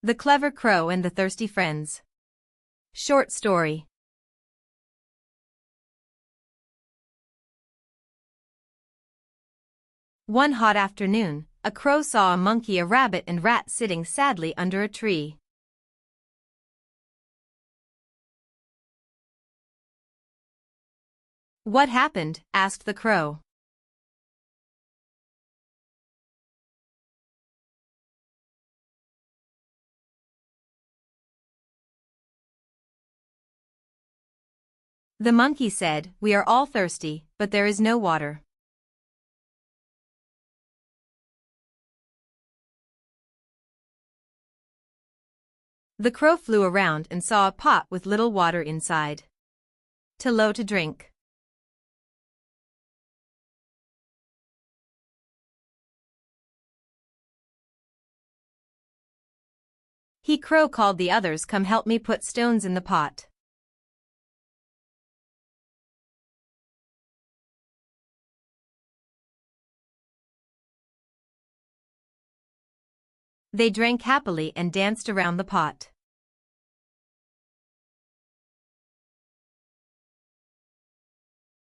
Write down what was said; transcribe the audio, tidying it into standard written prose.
The Clever Crow and the Thirsty Friends. Short story. One hot afternoon, a crow saw a monkey, a rabbit, and rat sitting sadly under a tree. "What happened?" asked the crow. The monkey said, "We are all thirsty, but there is no water." The crow flew around and saw a pot with little water inside. Too low to drink. Crow called the others, "Come help me put stones in the pot." They drank happily and danced around the pot.